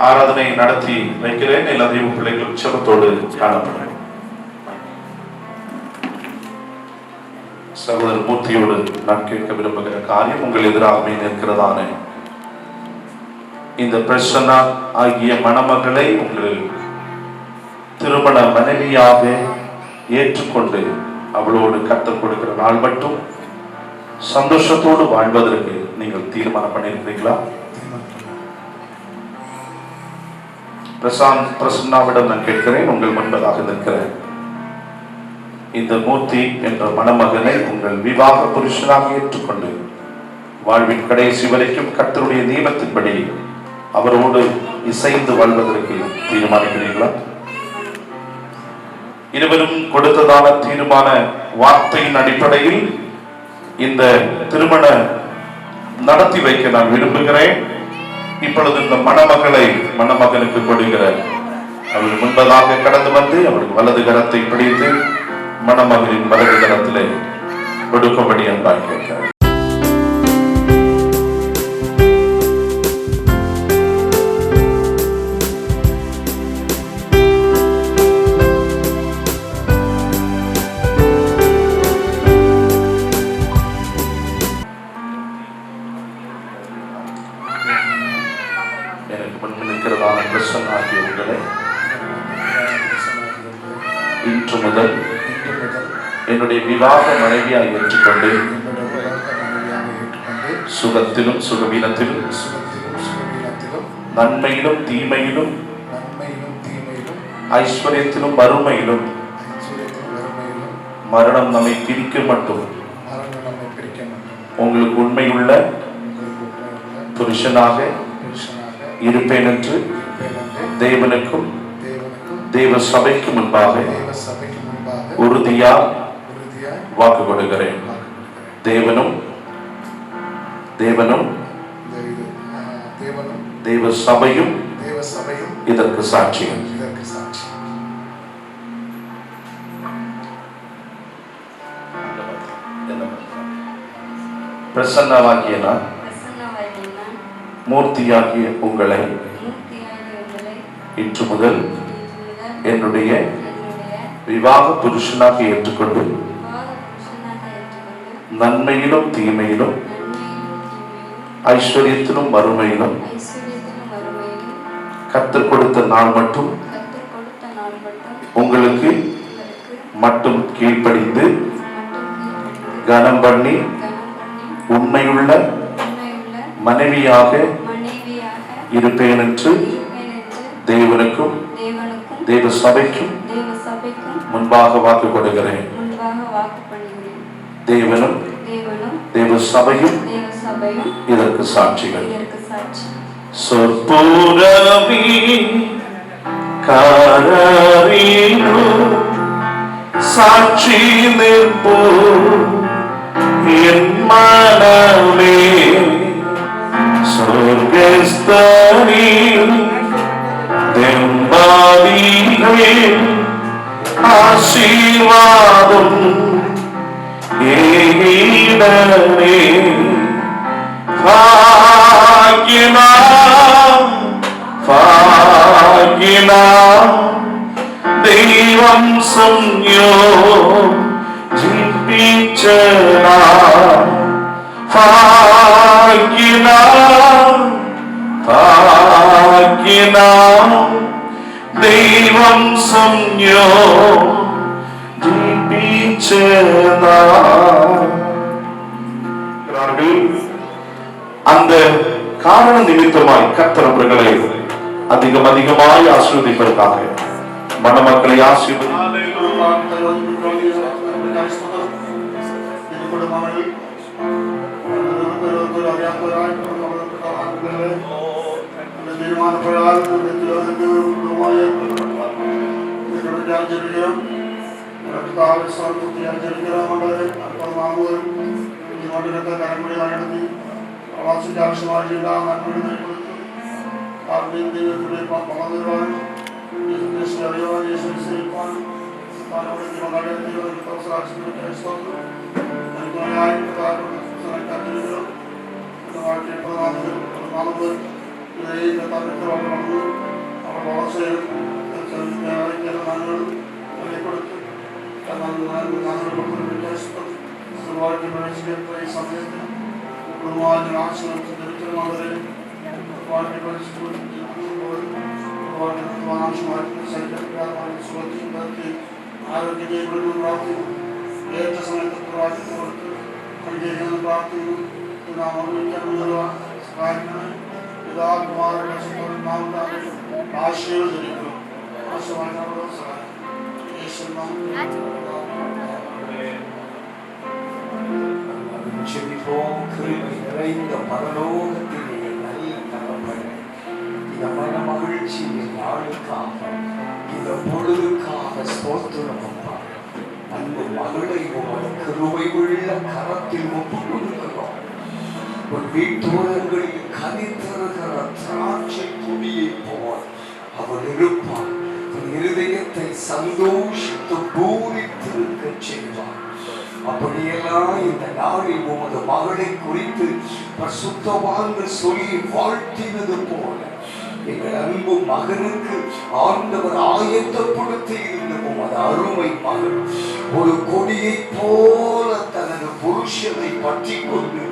ஆராதனை நடத்தி வைக்கிறேன். எல்லா தெய்வ பிள்ளைகளும் உற்சவத்தோடு காணப்படுறேன். சகோதரர் மூர்த்தியோடு நான் கேட்க விரும்புகிற காரியம், உங்கள் எதிராகவே நிற்கிறதான இந்த பிரசன்னா ஆகிய மணமகளை உங்கள் திருமண மனைவியாக ஏற்றுக்கொண்டு அவளோடு கற்றுக் கொடுக்கிற நாள் மட்டும் சந்தோஷத்தோடு வாழ்வதற்கு நீங்கள் தீர்மானம் பண்ணியிருக்கிறீங்களா? பிரசன்னாவிடம் நான் கேட்கிறேன். உங்கள் முன்பதாக நிற்கிற இந்த மூர்த்தி என்ற மணமகனை உங்கள் விவாக புருஷனாக ஏற்றுக்கொண்டு வாழ்வின் கடைசி வரைக்கும் கர்த்தருடைய நியமத்தின்படி அவரோடு இசைந்து வாழ்வதற்கு தீர்மானிக்கிறீர்களா? இருவரும் கொடுத்ததான தீர்மான வார்த்தையின் அடிப்படையில் இந்த திருமண நடத்தி வைக்க நான் விரும்புகிறேன். இப்பொழுது இந்த மணமகளை மணமகனுக்கு கொடுக்கிற அவள் முன்பதாக கடந்து வந்து அவளுக்கு வலது கரத்தை பிடித்து மணமகளின் வலது கரத்திலே கொடுக்கும்படி அன்பாய் கேட்கிறேன். எனக்கு முன்பு நிற்கிறதான பிரசன்ன ஆகிய உங்களை இன்று முதல் என்னுடைய விவாக மனைவியாக ஏற்றுக்கொண்டு சுகத்திலும் சுகவீனத்திலும் நன்மையிலும் தீமையிலும் ஐஸ்வர்யத்திலும் வறுமையிலும் மரணம் நம்மை பிரிக்க மட்டும் உங்களுக்கு உண்மையுள்ள புருஷனாக இருப்பேன் என்று தேவனுக்கும் தேவ சபைக்கு முன்பாக உறுதியா வாக்கு கொடுக்கிறேன். தேவனும் தேவ சபையும் இதற்கு சாட்சியம். பிரசன்னவாகிய நான் மூர்த்தியாகிய உங்களை இன்று முதல் என்னுடைய விவாக புருஷனாக ஏற்றுக்கொண்டு நன்மையிலும் தீமையிலும் ஐஸ்வர்யத்திலும் வறுமையிலும் கற்றுக் கொடுத்த நாள் மட்டும் உங்களுக்கு மட்டும் கீழ்ப்படிந்து கனம் பண்ணி உண்மையுள்ள மனைவியாக இருப்பேன் என்று தேவனுக்கும் தேவ சபைக்கும் முன்பாக வாக்கு கொடுக்கிறேன். தேவனும் தேவ சபையும் இதற்கு சாட்சிகள். சொற்புறமி காரீனு சாட்சி நிற்போ என் மனமே சொர்க்கஸ்தனி தெம்பாதிலே ஆசீர்வாதம் ஏகிடனே பாகினாம் தெய்வம் சம்யோ ஜிபிச்சனா பாகினாம் தெய்வம் சம்யோ அந்த காரண நிமித்தமாய் கர்த்தர் அவர்களை அதிகமாய் ஆசீர்வதிப்பதற்காக மணமக்களை இதை இந்த தவிர்க்கிறவர்கள் வந்து அவர்கள் வளர்ச்சியில் நாங்கள் வெளிப்படுத்தி நாங்கள் வாழ்க்கை பயிற்சிகளை சமயத்தில் குடும்பத்தின் ஆசிரியர் திருமணத்தை வாழ்க்கை பயிற்சி சுகத்தை ஆரோக்கியத்தை கொடுக்கும் பிரார்த்தனை ஏற்ற சமயத்தை பிரார்த்தனை கொடுத்து கல்வியை பிரார்த்தனை நாம் முதல்வான் காரணம் யதாகுமார நாம் ஆசீர்வதிக்கிறோம் ஆசீர்வாதம் ஜெபிப்போம். கிருபை நிறைந்த பரலோகத்திலே நல்ல தகப்பனே, இந்த மன மகிழ்ச்சியின் நாளுக்காக இந்த பொழுதுக்காக ஸ்தோத்திரம் அப்பா. அன்பு மகளை உமது கிருபை உள்ள கரத்தில் ஒப்புக் கொடுக்கிறோம். ஒரு வீட்டோரங்களில் கனித்தருகிற திராட்சை கொடியை போல் அவள் இருப்பாள். இருதயத்தை சந்தோஷித்து பூரித்திருக்க செய்வார். அப்படியெல்லாம் இந்த நாளில் உமது மகளை குறித்து பரிசுத்தவான்கள் சொல்லி வாழ்த்தினது போல எங்கள் அன்பு மகனுக்கு ஆண்டவர் ஆயத்தப்படுத்தி இருந்த உமது அருமை மகன் ஒரு கொடியை போல தனது புருஷனை பற்றி கொண்டு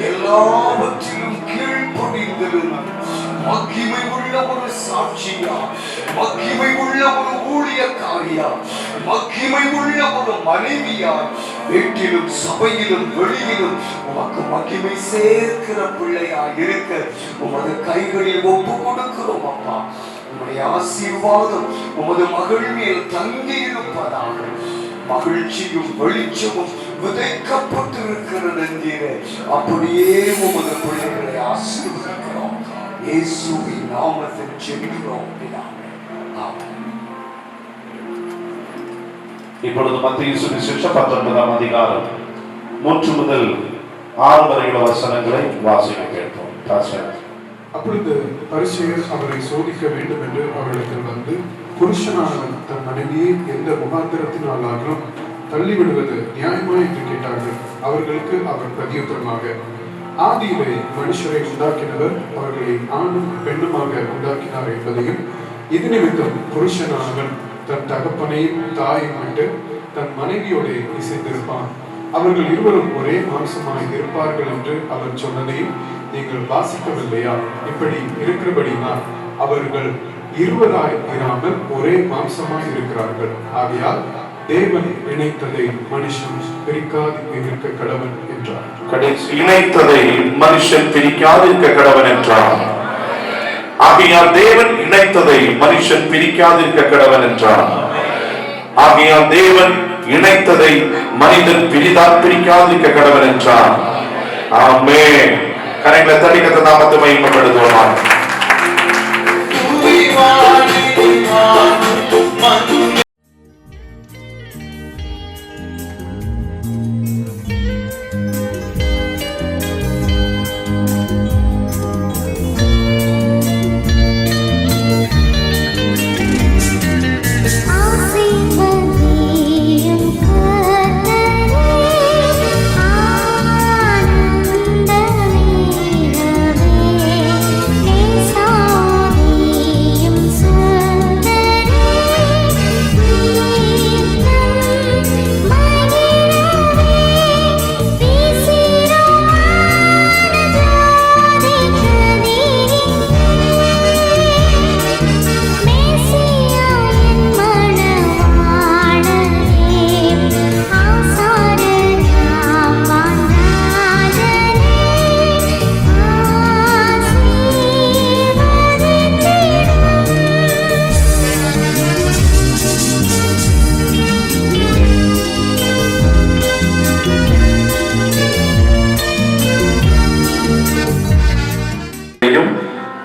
எல்லாவற்றிலும் கீழ்ப்படிந்திருந்தார். மகிமை உள்ள ஒரு சாட்சியா, மகிமை உள்ள ஒரு ஊழியக்காரியா, மகிமை உள்ள ஒரு மனைவியா, வீட்டிலும் சபையிலும் வெளியிலும் உமக்கு மகிமை சேர்க்கிற பிள்ளையா இருக்க உமது கைகளில் ஒப்பு கொடுக்கிறோம் அப்பா. உம்முடைய ஆசீர்வாதம் உமது மகள் மேல் தங்கி இருப்பதாக. மகிழ்ச்சியும் வெளிச்சமும் விதைக்கப்பட்டிருக்கிறது என்கிற அப்படியே உமது பிள்ளைகளை ஆசீர்வதிக்கிறோம். இயேசுவின் நாமத்தில் ஜெபிக்கிறோம் பிதாவே. ஆமென். இப்பொழுது மத்திய சுவிசேஷம் 19ஆம் அதிகாரம் 3 முதல் 6 வரையுள்ள வசனங்களை வாசிக்க கேட்போம். அப்பொழுது பரிசேயர் அவரை சோதிக்க வேண்டும் என்று அவரிடத்தில் வந்து, புருஷனானவன் தன் மனைவியை எந்த முகாந்திரத்தினாலும் தள்ளிவிடுவது நியாயமா என்று கேட்டார்கள். அவர்களுக்கு அவர் பிரதியுத்தரமாக, ஆதியிலே மனுஷரை உண்டாக்கினவர் அவர்களை ஆணும் பெண்ணுமாக உண்டாக்கினார் என்பதையும், இது நிமித்தம் புருஷனானவன் தன் தகப்பனையும் தாயையும் விட்டு தன் மனைவியோடு இசைந்திருப்பான், அவர்கள் இருவரும் ஒரே மாம்சமாய் இருப்பார்கள் என்று அவர் சொன்னதையும் நீங்கள் வாசிக்கவில்லையா? இப்படி இருக்கிறபடினால் அவர்கள் இருவராய் இராமல் ஒரே மாம்சமாய் இருக்கிறார்கள். ஆகையால் தேவன் இணைத்ததை மனுஷன் பிரிக்காதிருக்க கடவன் என்றார். இணைத்ததை மனுஷன் பிரிக்காதிருக்க கடவன் என்றார். ஆகையால் தேவன் இணைத்ததை மனுஷன் பிரிக்காதிருக்க கடவன் என்றார். ஆகையால் தேவன் இணைத்ததை மனிதன் பிரிக்காதிருக்க கடவன் என்றார். ஆமென். கரங்களை தட்டி கர்த்தர் நாமத்தை மகிமைப்படுத்துவோம்.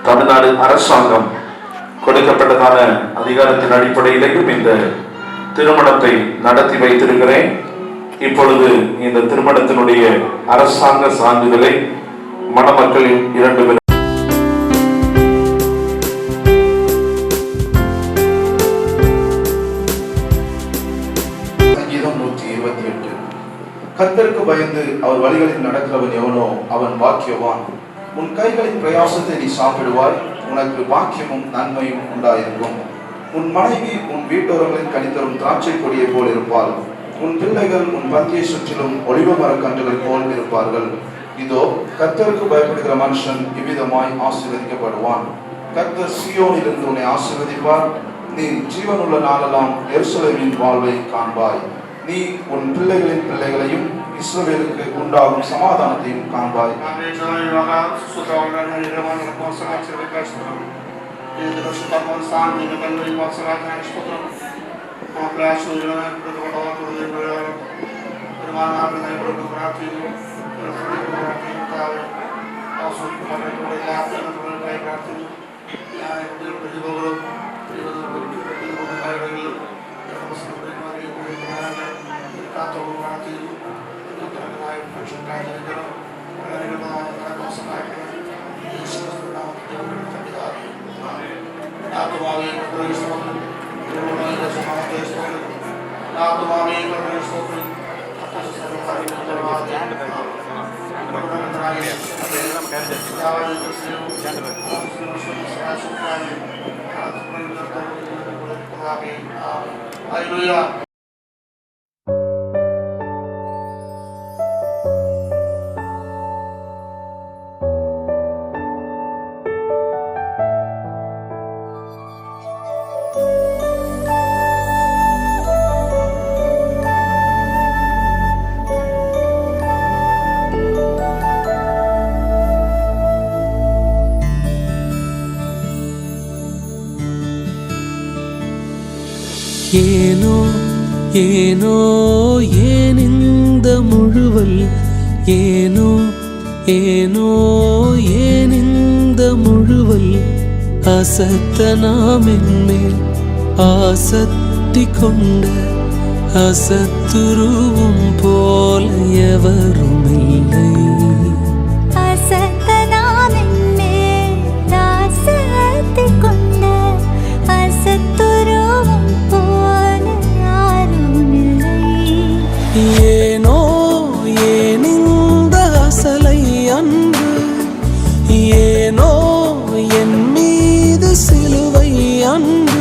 தமிழ்நாடு அரசாங்கம் கொடுக்கப்பட்டதான அதிகாரத்தின் அடிப்படையிலேயும் இந்த திருமணத்தை நடத்தி வைத்திருக்கிறேன். இப்பொழுது இந்த திருமணத்தினுடைய அரசாங்க சான்றிதழை மணமக்களின் 2 பேர் சங்கீதம் 128. கர்த்தருக்கு பயந்து அவர் வழிகளில் நடக்கிறவன் எவனோ அவன் பாக்கியவான். உன் கைகளின் பிரயாசத்தை நீ சாப்பிடுவாய், உனக்கு பாக்கியமும் நன்மையும் உண்டாயிருக்கும். உன் மனைவி உன் வீட்டோரங்களின் கனிதரும் திராட்சை கொடியை போல் இருப்பாள். உன் பிள்ளைகள் உன் பந்தியை சுற்றிலும் ஒலிவ மரக்கன்றுகள் போல் இருப்பார்கள். இதோ கர்த்தருக்கு பயப்படுகிற மனுஷன் இவ்விதமாய் ஆசீர்வதிக்கப்படுவான். கர்த்தர் சீயோனிலிருந்து உன்னை ஆசீர்வதிப்பார். நீ ஜீவனுள்ள நாளெல்லாம் எருசலேமின் வாழ்வை காண்பாய். நீ உன் பிள்ளைகளின் பிள்ளைகளையும் இஸ்ரவேலுக்கு உண்டாகும் சமாதானத்தையும் காண்பாய். Hallelujah. ஏனோ ஏனோ ஏனிந்த முழுவல், ஏனோ ஏனோ ஏனிந்த முழுவல், அசத்தனாமென்மேல் ஆசத்தி கொண்ட அசத்துருவும் போல எவருமில்லை. ஏனோ ஏனிந்த அசலை அன்பு, ஏனோ என் மீது சிலுவை அன்பு.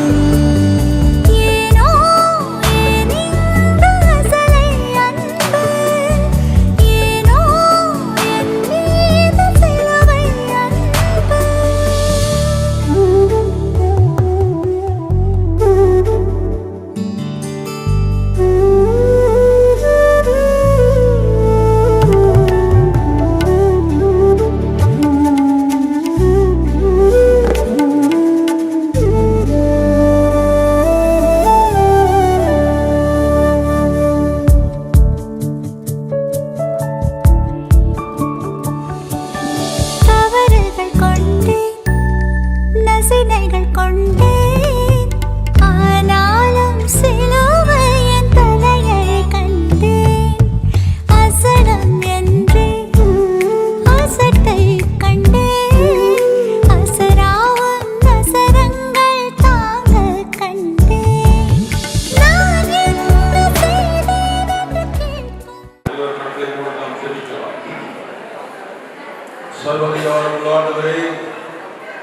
சர்வதிகாரம் ஆண்டவரே,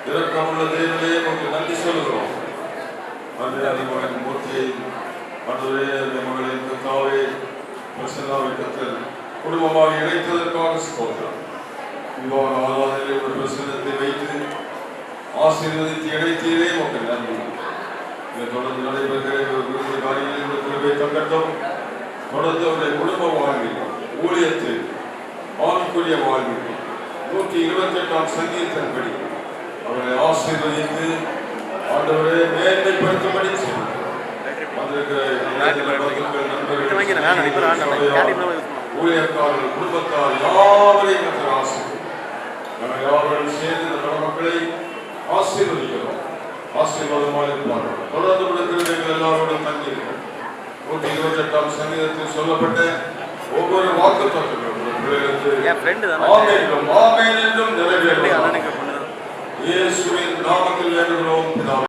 இரக்கமுள்ள தேவனே, உங்களுக்கு நன்றி சொல்கிறோம். அன்றைய மகன் மூர்த்தியை ஆண்டவரே, அந்த மகளின் கர்த்தாவே பிரசன்னாவை கர்த்தர் குடும்பமாக இணைத்ததற்காக ஸ்தோத்திரம். விவாக ஆராதனையில் ஒரு பிரசன்னத்தை வைத்து ஆசீர்வதித்து இணைத்தீரே உங்களுக்கு நன்றி. தொடர்ந்து நடைபெறுகிற விருது காரியங்களில் கிருபை தங்கட்டும். தொடர்ந்து அவருடைய குடும்ப வாழ்வில், ஊழியத்தில், ஆவிக்குரிய வாழ்வில் 128ஆம் சங்கீதத்தின்படி அவர்களை ஆசீர்வதித்து ஆண்டவரே மேன்மைப்படுத்தும்படி ஊழியக்காரர்கள், குடும்பத்தார் யாவரையும் நாங்கள் யாவரும் சேர்ந்து இந்த மக்களை ஆசீர்வதிக்கிறோம். ஆசீர்வாதமாக இருப்பார்கள். தொடர்ந்து விடுக்கிறவர்கள் எல்லாரோடும் தங்கியிருக்கிறோம். 128ஆம் சங்கீதத்தில் சொல்லப்பட்ட ஒவ்வொரு வாக்குத்தத்தங்களும் ஆமென் ஆமென் என்றும் நிறைவேறும். இயேசுவின் நாமத்தில் வேண்டுகிறோம் பிதாவே.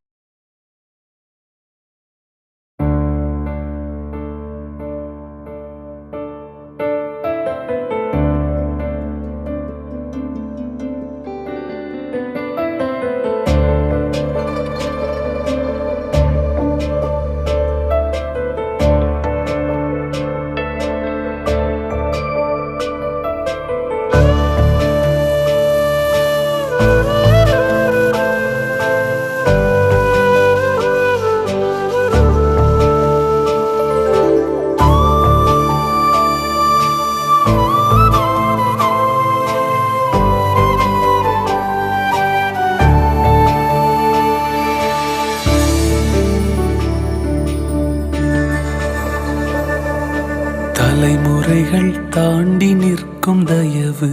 தாண்டி நிற்கும் தயவு,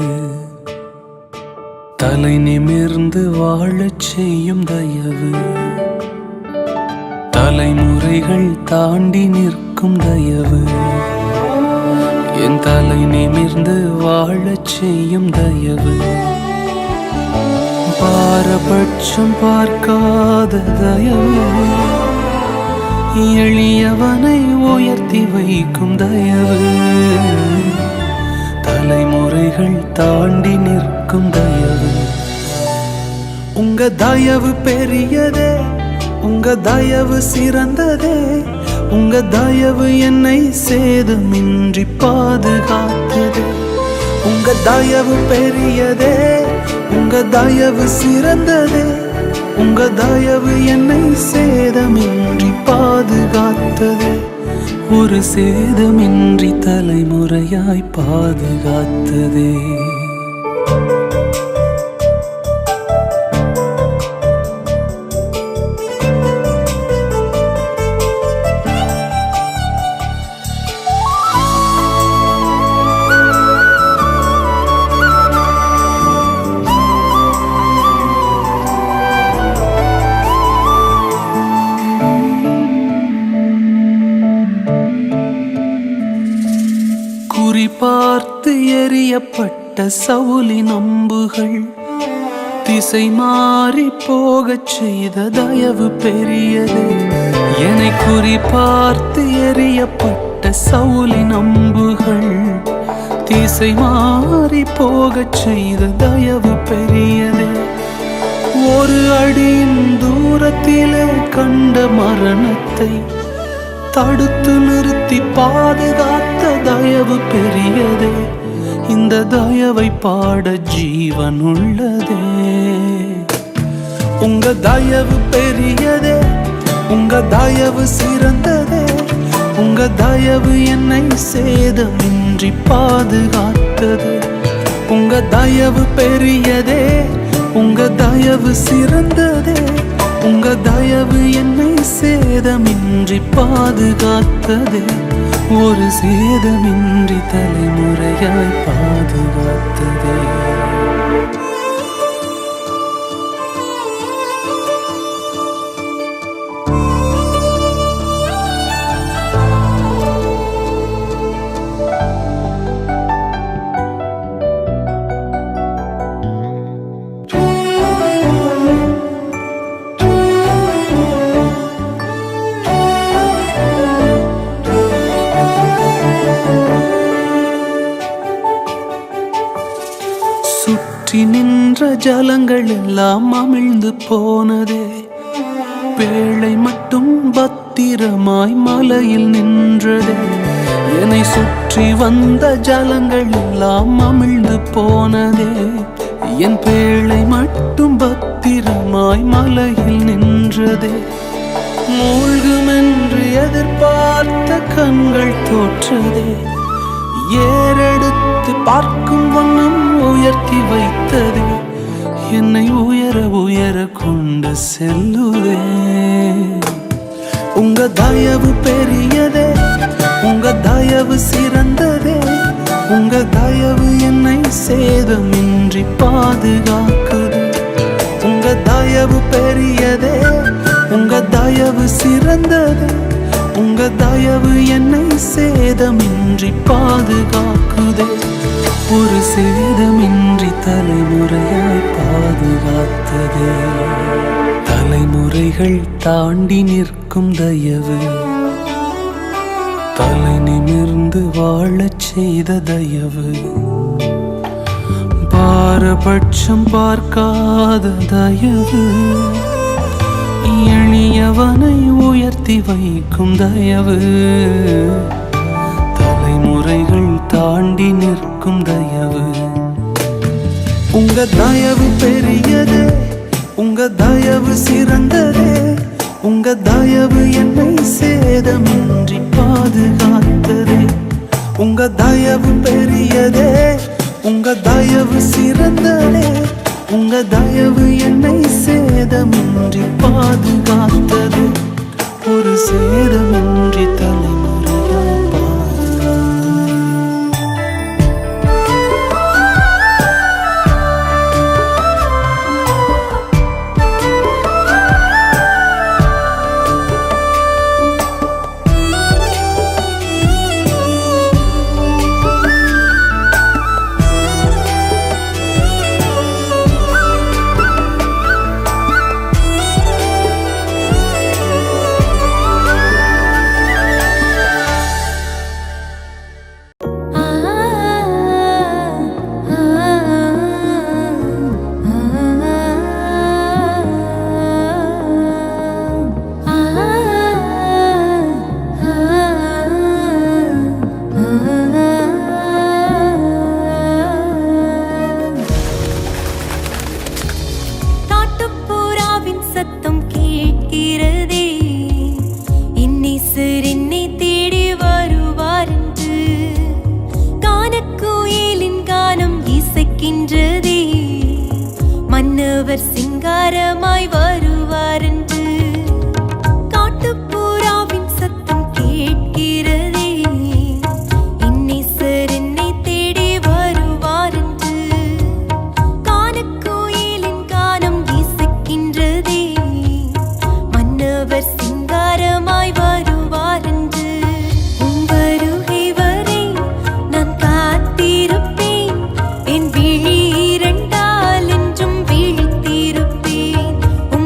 தலை நிமிர்ந்து வாழச் செய்யும் தயவு, தலைமுறைகள் தாண்டி நிற்கும் தயவு, என் தலை நிமிர்ந்து வாழச் செய்யும் தயவு, பாரபட்சம் பார்க்காத தயவு, எளியவனை உயர்த்தி வைக்கும் தயவு, தலைமுறைகள் தாண்டி நிற்கும் தயவு. உங்க தயவு பெரியதே, உங்க தயவு சிறந்ததே, உங்க தயவு என்னை சேதமின்றி பாதுகாத்ததே. உங்க தயவு பெரியதே, உங்க தயவு சிறந்ததே, உங்க தயவு என்னை சேதமின்றி பாதுகாத்ததே. ஒரு சேதமின்றி தலைமுறையாய் பாதுகாத்ததே. பார்த்து எறியப்பட்ட சவுலின் அம்புகள் திசை மாறி போகச் செய்த தயவு பெரியதே. என்னை குறி பார்த்து எறியப்பட்ட சவுலின் அம்புகள் திசை மாறி போகச் செய்த தயவு பெரியதே. ஒரு அடியின் தூரத்திலே கண்ட மரணத்தை தடுத்து நிறுத்தி பாதுகாத்த தயவு பெரியதே. இந்த தயவை பாட ஜீவன் உள்ளதே. உங்க தயவு பெரியதே, உங்க தயவு சிறந்ததே, உங்க தயவு என்னை சேதமின்றி பாதுகாத்தது. உங்க தயவு பெரியதே, உங்க தயவு சிறந்ததே, உங்க தயவு என்னை சேதமின்றி பாதுகாத்ததே. ஒரு சேதமின்றி தலைமுறையாய் பாதுகாத்ததே. சுற்றி நின்ற ஜலங்கள் எல்லாம் அமிழ்ந்து போனதே. பேழை மட்டும் பத்திரமாய் மலையில் நின்றதே. என்னை சுற்றி வந்த ஜலங்கள் எல்லாம் அமிழ்ந்து போனதே. என் பேழை மட்டும் பத்திரமாய் மலையில் நின்றதே. மூழ்குமென்று எதிர்பார்த்த கண்கள் தோற்றதே. ஏறெடுத்து பார்க்கும் வண்ணம் உயர்த்தி வைத்ததே. என்னை உயர உயர கொண்டு செல்லுதே. உங்க தயவு பெரியதே, உங்க தயவு சிறந்ததே, உங்க தயவு என்னை சேதமின்றி பாதுகாக்குது. உங்க தயவு பெரியதே, உங்க தயவு சிறந்ததே, உங்க தயவு என்னை சேதமின்றி பாதுகாக்குதே. ஒரு சேதமின்றி தலைமுறையாய் பாதுகாத்ததே. தலைமுறைகள் தாண்டி நிற்கும் தயவு, தலை நிமிர்ந்து வாழச் செய்த தயவு, பாரபட்சம் பார்க்காத தயவு, எளியவனை உயர்த்தி வைக்கும் தயவு, தலைமுறைகள் தாண்டி நிற்கும் தயவு. உங்க தயவு பெரியதே, உங்க தயவு சிறந்ததே, உங்க தயவு என்னை சேதமின்றி பாதுகாத்ததே. உங்க தயவு பெரியதே, உங்க தயவு சிறந்ததே, உங்க தயவு என்னை சேதமின்றி பாதுகாத்தது. ஒரு சேதமின்றி தலைமுறையாய் பாதுகாத்தது. காட்டுப்புறாவின் சத்தம் கேட்கிறதே, இன்னிசர் என்னை தேடி வருவார் என்று. கானக்குயிலின் கானம் இசைக்கின்றதே, மன்னவர் சிங்காரமாய் வருவார் என்று. காட்டுப்புறாவின் சத்தம் கேட்கிறதே, இன்னிசர் என்னை தேடி வருவார் என்று. கானக்குயிலின் கானம் இசைக்கின்றதே, மன்னவர் சிங்காரமாய் வருவார் என்று. உம் வருகை வரை நான் காத்திருப்பேன், என் விழி இரண்டால் என்றும் விழித்திருப்பேன். உம்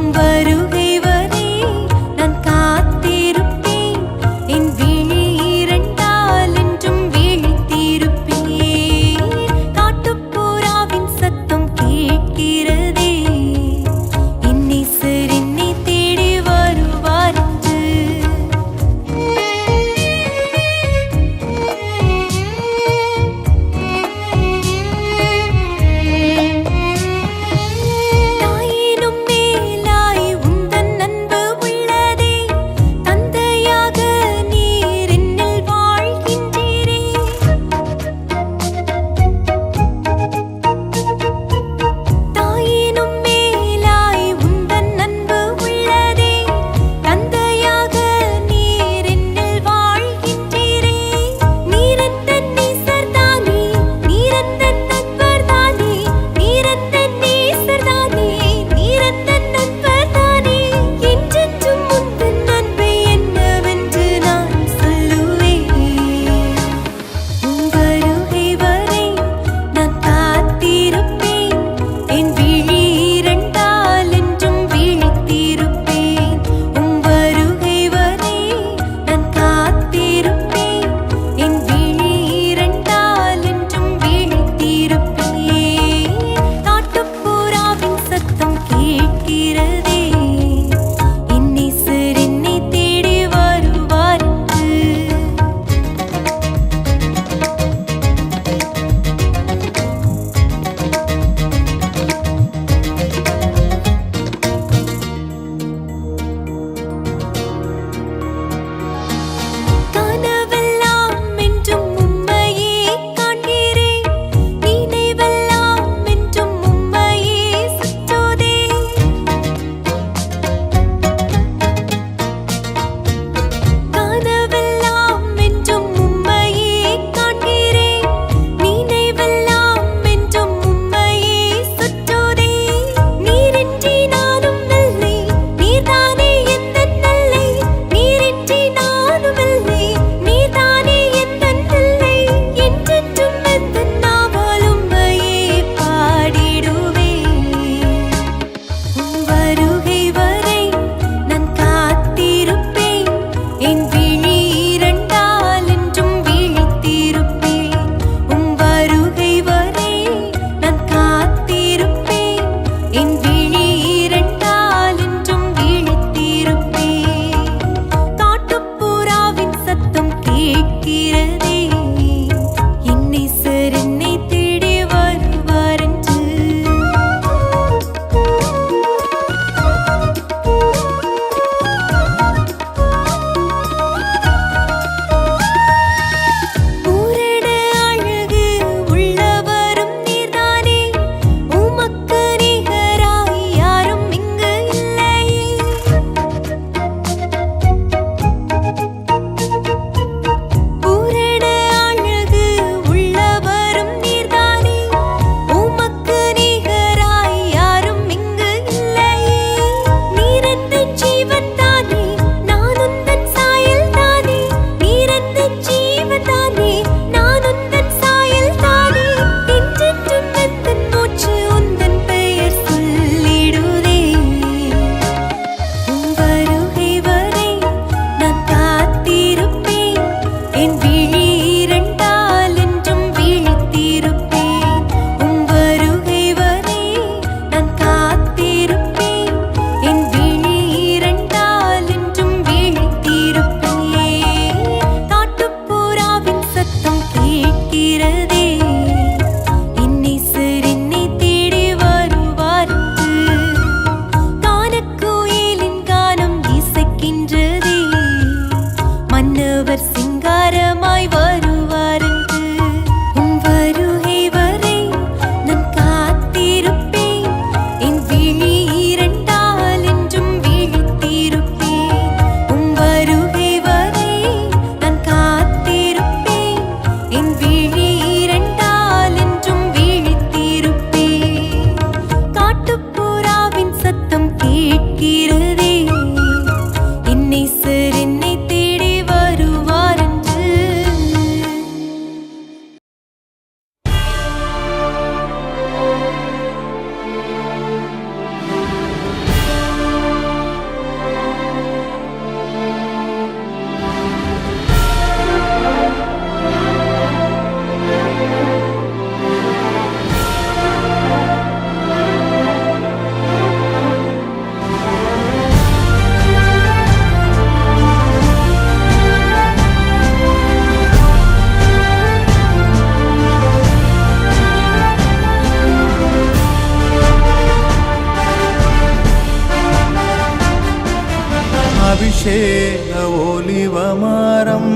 அபிஷேக ஒலிவமரம்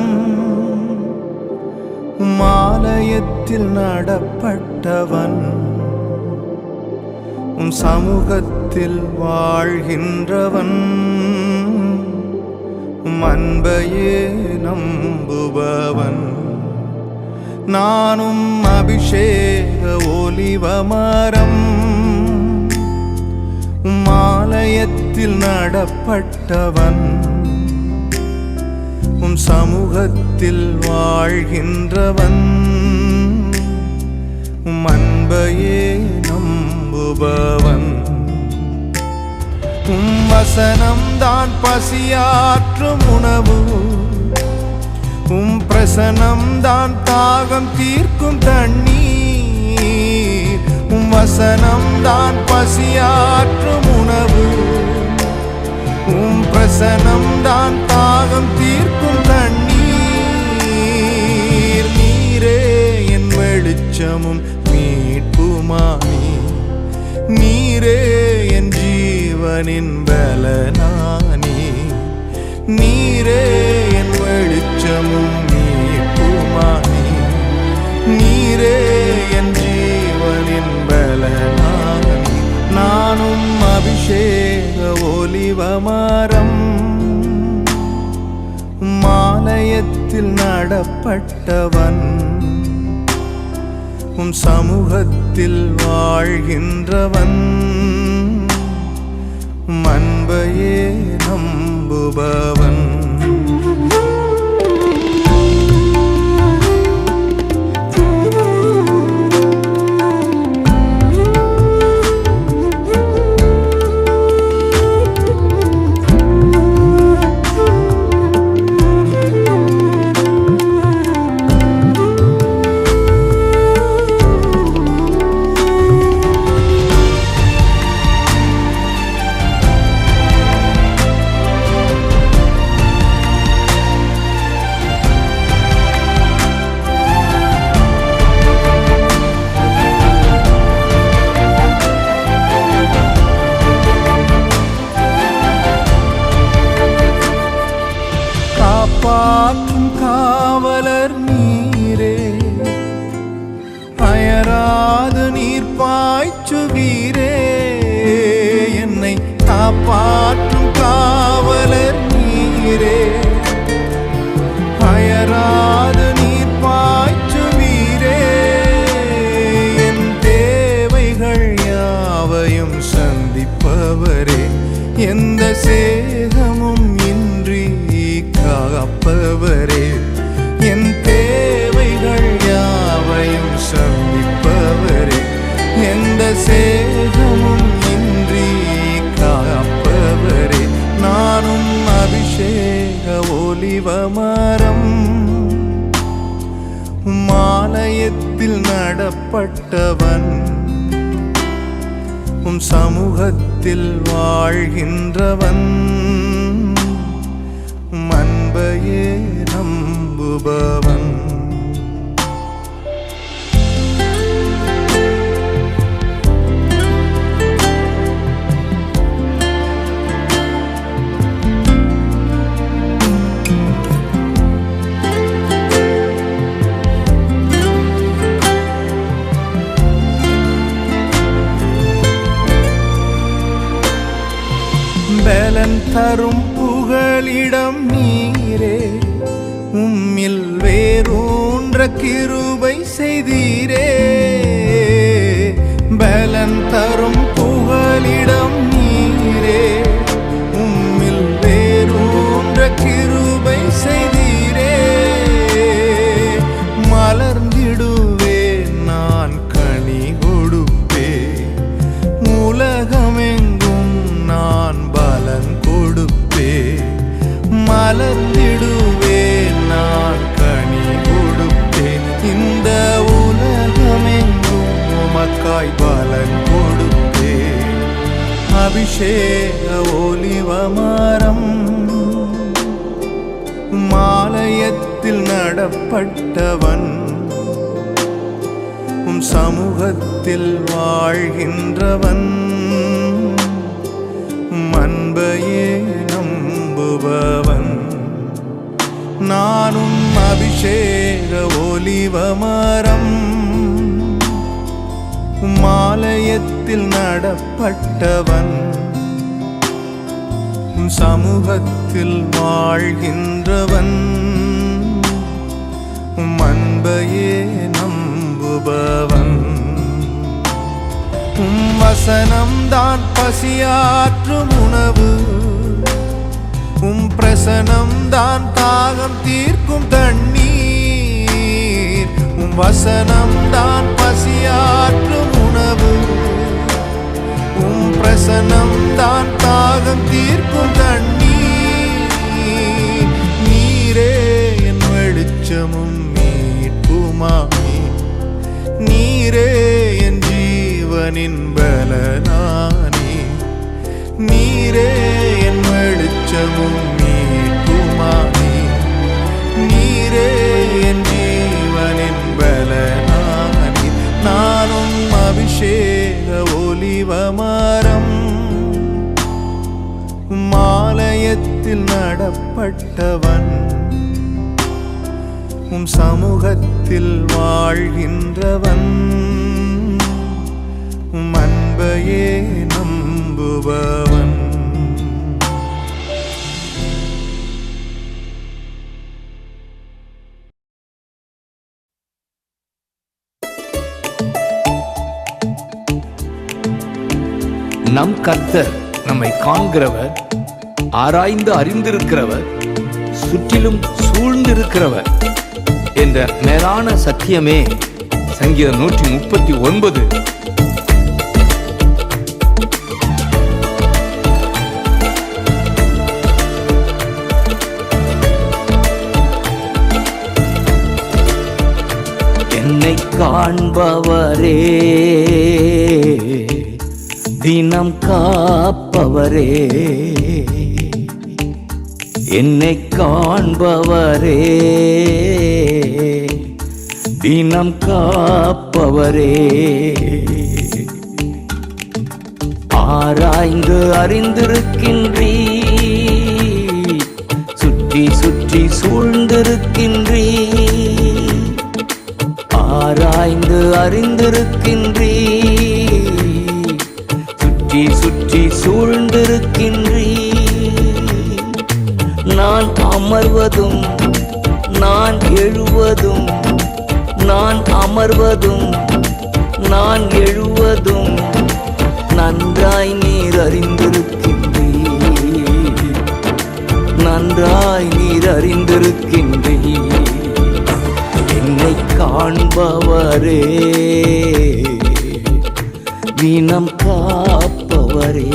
ஆலயத்தில் நடப்பட்டவன் உம் சமூகத்தில் வாழ்கின்றவன் அன்பையே நம்புபவன் நானும் அபிஷேக ஒலிவமரம் ஆலயத்தில் நடப்பட்டவன் உம் சமூகத்தில் வாழ்கின்றவன் உம் அன்பையே நம்புபவன் உம் வசனம் தான் பசியாற்றும் உணவு உம் பிரசனம் தான் தாகம் தீர்க்கும் தண்ணீர் உம் வசனம் தான் பசியாற்றும் உணவு உம் பிரசனம் தான் தாகம் தீர்க்கும் தண்ணீர் நீரே என் வெளிச்சமும் மீட்புமானி நீரே என் ஜீவனின் பலனானி நீரே என் வெளிச்சமும் மீட்புமானி நீரே என் ஜீவனின் பலனானி நானும் அபிஷேக ஒலிவமரம் ஆலயத்தில் நடப்பட்டவன் உம் சமூகத்தில் வாழ்கின்றவன் அன்பையே நம்புபவன் காப்பாற்றும் காவலர் நீரே அயராது நீர் பாய்ச்சுவீரே என்னை காப்பாற்றும் காவலர் நீரே அயராது நீர் பாய்ச்சுவீரே என் தேவைகள் யாவையும் சந்திப்பவரே எந்த சேதமும் இன்றி காப்பவரே என் தேவைகள் யாவையும் சந்திப்பவரே எந்த சேதமும் இன்றி காப்பவரே நானும் அபிஷேக ஒலிவமரம் ஆலயத்தில் நடப்பட்டவன் உம் சமூகத்தில் வாழ்கின்றவன் அன்பையே நம்புபவன் பலன் தரும் புகலிடம் நீரே உம்மில் வேரூன்ற கிருபை செய்தீரே பலன் தரும் புகலிடம் நீரே உம்மில் வேரூன்ற கிருபை செய்தீரே மலர்ந்திடுவேன் நான் கனி கொடுப்பேன் உலகமெங்கும் நான் பலன் கொடுப்பேன் மலர்ந்திடுவேன் நான் கனி கொடுப்பேன் இந்த உலகமெங்கும் உமக்காய் பலன் கொடுப்பேன் அபிஷேக ஒலிவமரம் ஆலயத்தில் நடப்பட்டவன் உம் சமூகத்தில் வாழ்கின்றவன் அன்பையே நம்புபவன் அபிஷேக ஒலிவ மரம் மாலயத்தில் நடப்பட்டவன் சமூகத்தில் வாழ்கின்றவன் அன்பையே நம்புபவன் வசனம்தான் பசியாற்றும் உணவு பிரசனம்தான் தாகம் தீர்க்கும் தண்ணீர் வசனம்தான் பசியாற்றும் உணவு பிரசனம்தான் தாகம் தீர்க்கும் தண்ணீர் நீரே என் வெளிச்சமும் மீட்புமாமே நீரே என் ஜீவனின் பலனானே நீரே என் வெளிச்சமும் மீட்புமாமே நீரே என் ஜீவனின் பலனானே நானும் அபிஷேக ஒலிவ மரம் மாலயத்தில் நடப்பட்டவன் சமூகத்தில் வாழ்கின்றவன் அன்பையே நம்புபவன் நம் கர்த்தர் நம்மை காண்கிறவர், ஆராய்ந்து அறிந்திருக்கிறவர், சுற்றிலும் சூழ்ந்திருக்கிறவர் என்ற மேலான சத்தியமே சங்கீதம் 139. என்னை காண்பவரே, தினம் காப்பவரே, என்னை காண்பவரே, தினம் காப்பவரே, ஆராய்ந்து அறிந்திருக்கின்றீ, சுற்றி சுற்றி சூழ்ந்திருக்கின்றீ, ஆராய்ந்து அறிந்திருக்கின்றீ, சுற்றி சுற்றி சூழ்ந்திருக்கின்றீ. நான் அமர்வதும் நான் எழுவதும், நான் அமர்வதும் நான் எழுவதும் நன்றாய் நீர் அறிந்திருக்கின்றீ, நன்றாய் நீர் அறிந்திருக்கின்றீ. என்னை காண்பவரே, தினம் காப்பவரே.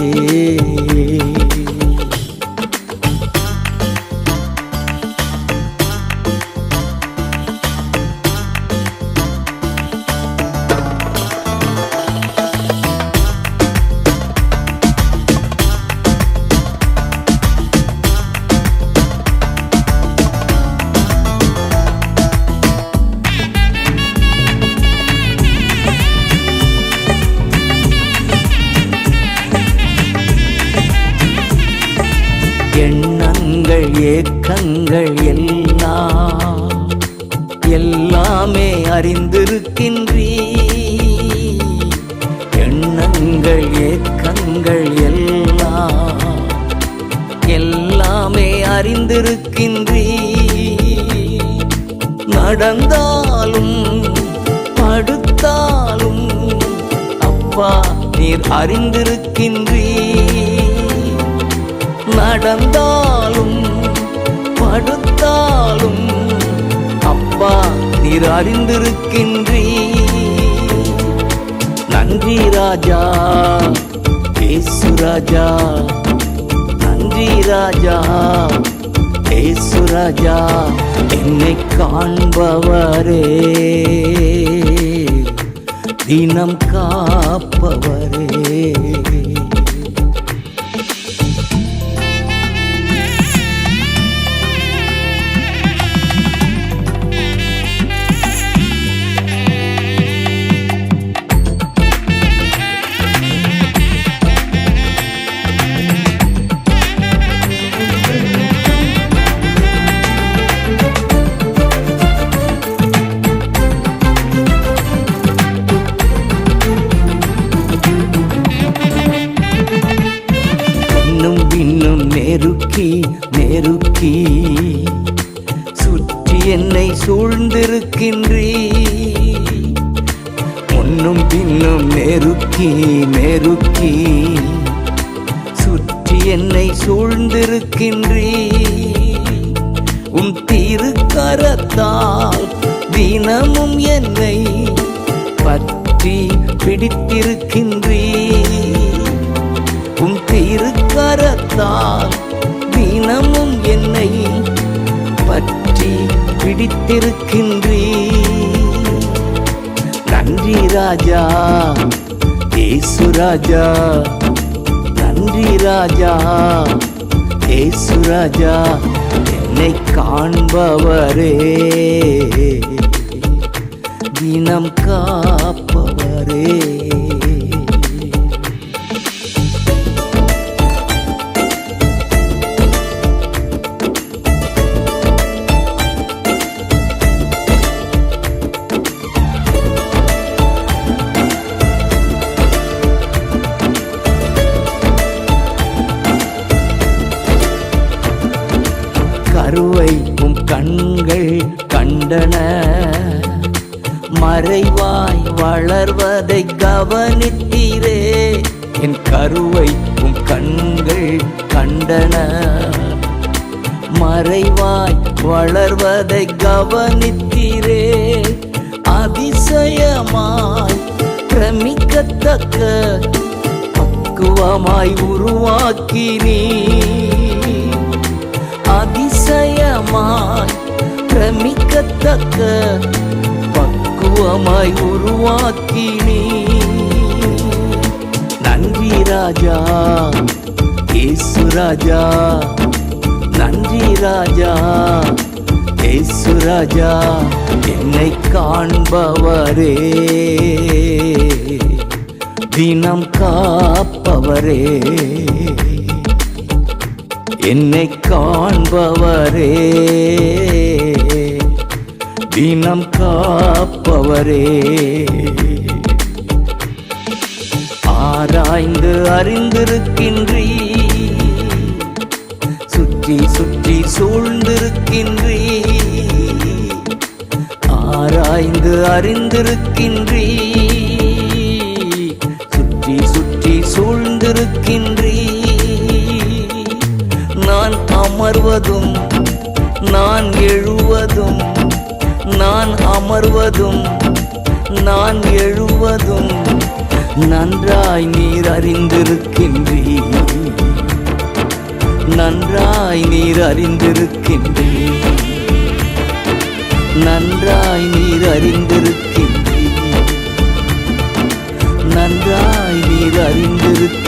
எண்ணங்கள் ஏக்கங்கள் எல்லாமே அறிந்திருக்கின்றீ, எண்ணங்கள் ஏக்கங்கள் எல்லாமே அறிந்திருக்கின்றீ. நடந்தாலும் படுத்தாலும் அப்பா நீர் அறிந்திருக்கின்றீ, நடந்தாலும் படுத்தாலும் அப்பா நீர் அறிந்திருக்கின்றீ. நன்றி ராஜா இயேசு ராஜா, நன்றி ராஜா இயேசு ராஜா. என்னை காண்பவரே, தினம் காப்பவரே. விண்ணும் விண்ணும் நெருக்கி நெருக்கி சுற்றி என்னை சூழ்ந்திருக்கின்றீ. முன்னும் பின்னும் நெருக்கி நெருக்கி சுற்றி என்னை சூழ்ந்திருக்கின்றீ. உம் திருக்கரத்தால் தினமும் என்னை பற்றி பிடித்திருக்கின்றீ. உம் திருக்கரத்தால் தினமும் என்னை பற்றி பிடித்திருக்கின்றீ. நன்றி ராஜா இயேசு ராஜா, நன்றி ராஜா இயேசு ராஜா, என்னை காண்பவரே தினம் காப்பவரே. கருவை உம் கண்கள் கண்டன, மறைவாய் வளர்வதை கவனித்தீரே. என் கருவை உம் கண்கள் கண்டன, மறைவாய் வளர்வதை கவனித்தீரே. அதிசயமாய் பிரமிக்கத்தக்க பக்குவமாய் உருவாக்கினீ. அதிசயமாய் பிரமிக்கத்தக்க பக்குவமாய் உருவாக்கினீ. நன்றி ராஜா இயேசு ராஜா, நன்றி ராஜா இயேசு ராஜா, என்னை காண்பவரே தினம் காப்பவரே. என்னை காண்பவரே தினம் காப்பவரே. ஆராய்ந்து அறிந்திருக்கின்றீ, சுற்றி சுற்றி சூழ்ந்திருக்கின்றீ. ஆராய்ந்து அறிந்திருக்கின்றீ, சுற்றி சுற்றி சூழ்ந்திருக்கின்றீ. நான் அமர்வதும் நான் எழுவதும், நான் அமர்வதும் நான் எழுவதும் நன்றாய் நீர் அறிந்திருக்கின்றீ. நன்றாய் நீர் அறிந்திருக்கின்றீ. நன்றாய் நீர் அறிந்திருக்கின்றீ. நன்றாய் நீர் அறிந்திருக்கின்றீ.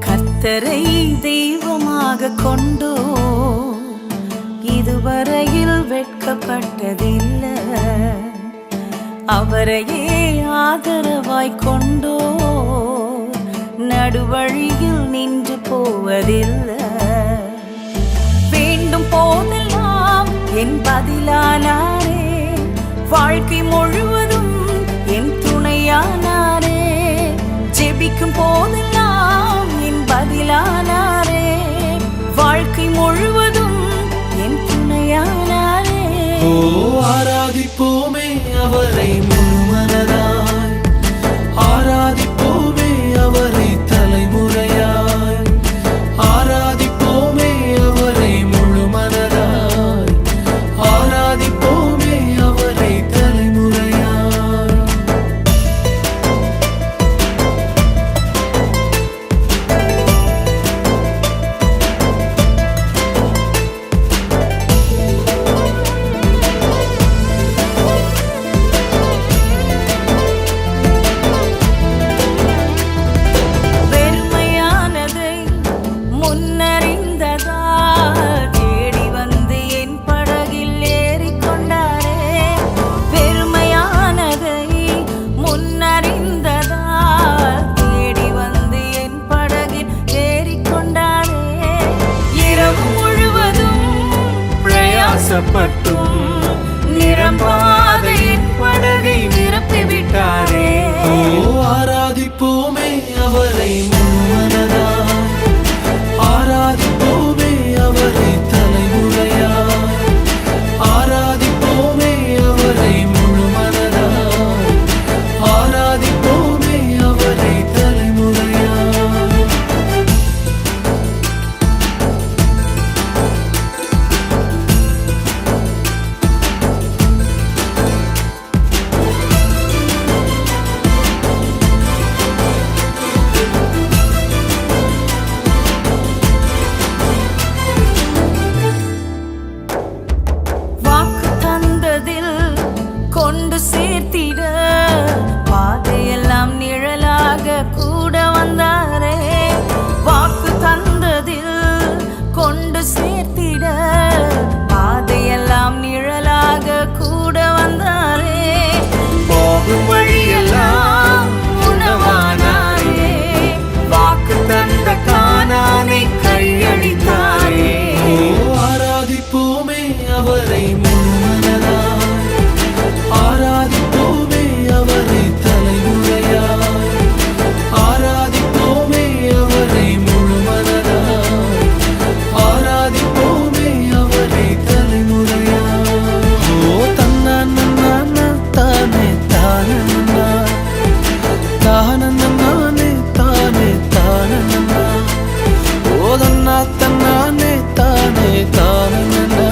கர்த்தரை தெய்வமாக கொண்டோ இதுவரையில் வெட்கப்பட்டதில்லை. அவரையே ஆதரவாய் கொண்டோ நடுவழியில் நின்று போவதில்லை. வேண்டும் போதெல்லாம் என் பதிலானாரே, வாழ்க்கை முழுவதும் என் துணையானாரே. ஜெபிக்கும் போதெல்லாம் என் பதிலானாரே, வாழ்க்கை முழுவதும் என் துணையானாரே. ஆராதிப்போமே அவரை முழுமனதாய், ஆராதிப்போமே அவரை தலைமுறையாய், ஆராதிப்போமே அவரை முழுமனதாய், ஆராதிப்போமே அவரை தலைமுறையாய். மட்டும் நிரம்பாத என் படகை நிரப்பிவிட்டாரே. ஆராதிப்போமே அவரை முழுமனதாய், ஆராதிப்போமே அவரை தலைமுறையாய், ஆராதிப்போமே அவரை முழுமனதாய், ஆராதிப்போமே அவரை தலைமுறையாய். வாக்கு தந்ததில் கொண்டு சேர்த்திட பாதையெல்லாம் நிழலாக கூட வந்தாரே. வாக்கு தந்ததில் கொண்டு சேர்த்திட பாதையெல்லாம் நிழலாக கூட வந்தாரே. போகும் வழியெல்லாம் உணவானாரே. வாக்கு தந்த கானானை கையளித்தாரே. ஆராதிப்போமே அவரை முழுமனதாய், ஆராதிப்போமே அவரை தலைமுறையாய், ஆராதிப்போமே அவரை முழுமனதாய், ஆராதிப்போமே அவரை தலைமுறையாய். ஓ தன்னான தானே தானன்னா, தானே தானே தானன்னா, ஓ தன்னா தன்னானே தானே தானன்னா.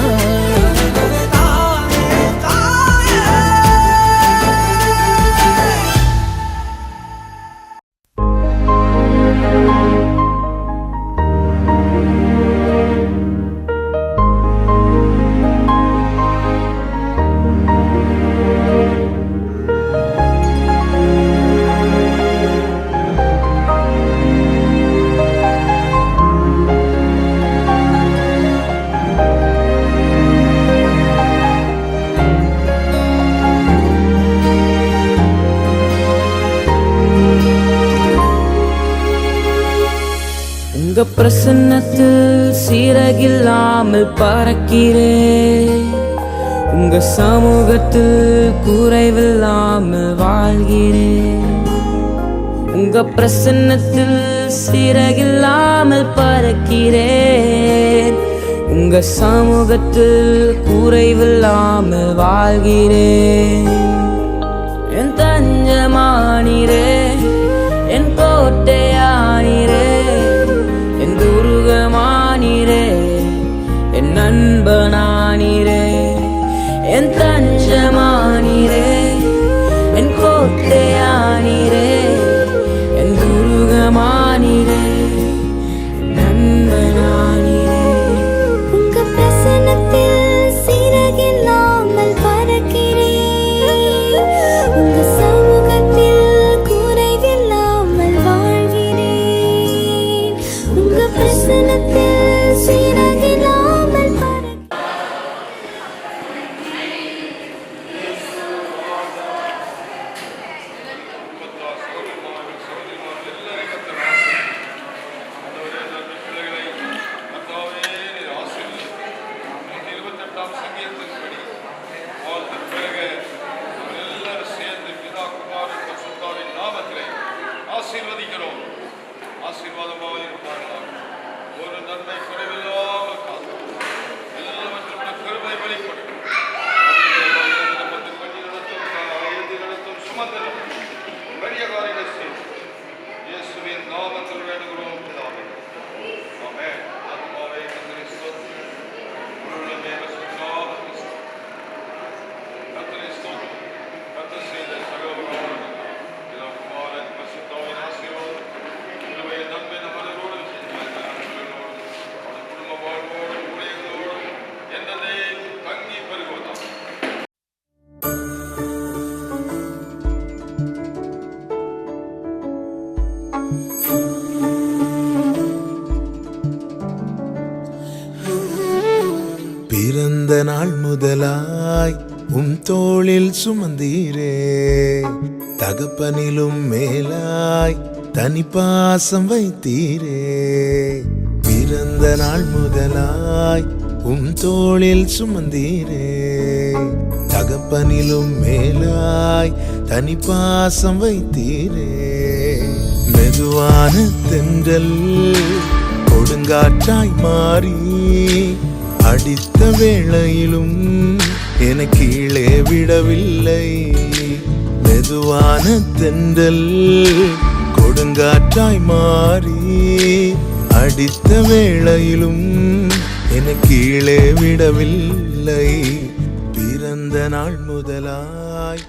உங்க பிரசன்னத்தில் சீரகில்லாமல் பறக்கிறேன், உங்க சமூகத்தில் குறைவில்லாமல் வாழ்கிறேன். உங்க பிரசன்னத்தில் சீரகில்லாமல் பறக்கிறேன், உங்க சமூகத்தில் குறைவில்லாமல் வாழ்கிறேன். என் தஞ்சமானீரே, என் கோட்டையானீரே, என் துருகமானீரே, என் நண்பனானீரே. என் தஞ்சமானீரே, என் கோட்டையானீரே, என் துருகமானீரே, என் நண்பனானீரே. உங்க பிரசன்னத்தில் சிறகில்லாமல் பறக்கிறேன், உங்க சமூகத்தில் குறைவில்லாமல் வாழ்கிறேன். உங்க பிரசன்னத்தில் சிறகில்லாமல் ஆசீர்வதிக்கிறோம். ஆசீர்வாதமாக இருப்பார்களாக. ஒரு நன்மை குறைவில்லாமல் காத்து எல்லாவற்றும் கிருபை வெளிப்படும். சுமந்தலும் பெரிய காரியங்களை செய்து இயேசுவின் நாமத்தில் வேண்டுகிறோம் பிதாவே. ஆமென். ஆத்மாவே கர்த்தரை ஸ்தோத்திரம். முழுவதுமே பரிசுத்தநாமத்தை ஸ்தோத்திரம். கர்த்தரை ஸ்தோத்திரம். கர்த்தர் செய்த சகல உபகாரங்களுக்காக இதோ குமாரன் பரிசுத்தாவின் ஆசீர்வாதம் கிருபை நன்மை நம் அனைவரோடும் அவருடைய குடும்ப வாழ்வோடும் ஊழியர்களோடும் என்னதே தங்கி பெருகுவதாக. பிறந்த நாள் முதலாய் தோளில் சுமந்தீரே, தகப்பனிலும் மேலாய் தனிப்பாசம் வைத்தீரே. பிறந்த நாள் முதலாய் தோளில் சுமந்தீரே. தகப்பனிலும் மேலாய் தனி பாசம் வைத்தீரே. மெதுவான தென்றல் கொடுங்காற்றாய் மாறி அடித்த வேளையிலும் என கீழே விடவில்லை. மெதுவான தென்றல் கொடுங்காற்றாய் மாறி அடித்த வேளையிலும் என கீழே விடவில்லை. பிறந்த நாள் முதலாய்